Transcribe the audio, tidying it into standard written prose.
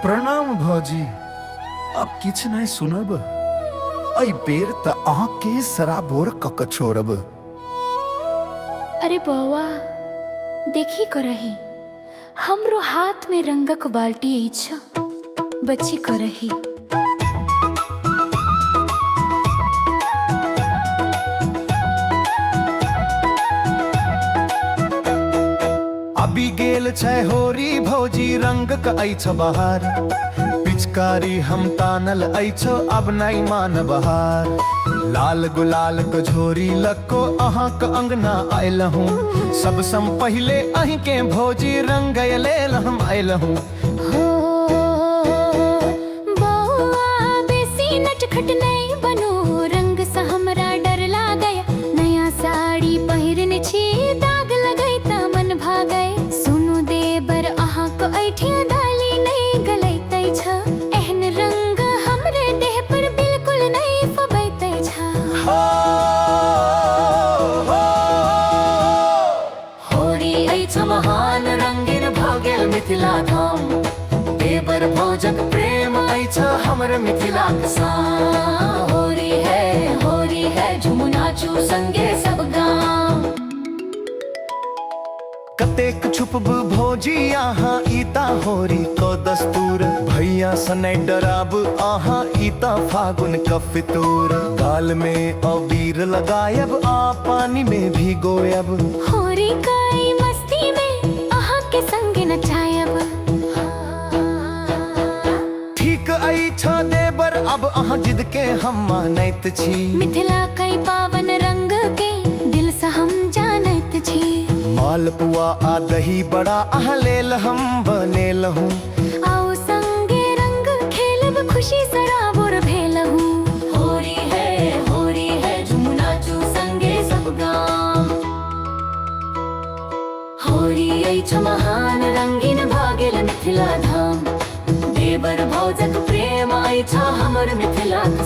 प्रणाम भौजी। अब किछ नहीं सुनब। आई बेर त अहाँ के सराबोर कक छोड़ब। अरे बौआ देखी को रही हमरो हाथ में रंगक बाल्टी छ बच्ची को रही। अभी गेल छै होरी भौजी रंग क छ बहार। पिचकारी हम तानल छ अब नहीं मान बहार। लाल गुलाल क झोरी लको अहाँ क अंगना आयल हूँ। सब सम पहले अहीं के भौजी रंग लेल हम आयल हूँ। हो बौआ बेसी नटखट नहीं बनो रंग सा हमरा डर लागय। नया साड़ी पहिरने छी दाग लगई त मन भागय। सुनु देबर अहाँ क ऐठिया डाली नहीं गलैतै छ। एहन रंग हमरे देह पर बिल्कुल नहीं फबैतै छ। होरी ऐछ महान रंगीन भ गेल मिथिला धाम। देवर भोजक प्रेम ऐछ हमर मिथिलाक शान। होरी है झूम नाचू संगे सब गाम। कतेक छुपब भौजी अहाँ ईता होरी को दस्तूर। भैया सने डराब अहाँ ईता फागुन का फितूर। गाल में अबीर लगायब आ पानी में भिगोयब। होरी कई मस्ती में अहाँ के संग नचायब। ठीक छ देवर अब अहाँ जिद के हम मानैत छी। मिथिला कई पावन रंग के दिल से हम जानैत छी। मालपुआ आ दही बड़ा अहाँ लेल हम बनेल हूँ। आओ संगे रंग खेलब खुशी सराबोर भेल हूँ। होरी है झूम नाचू संगे सब गाम। होरी ऐछ महान रंगीन भ गेल मिथिला धाम। देवर भौजक प्रेम ऐछ हमर मिथिलाक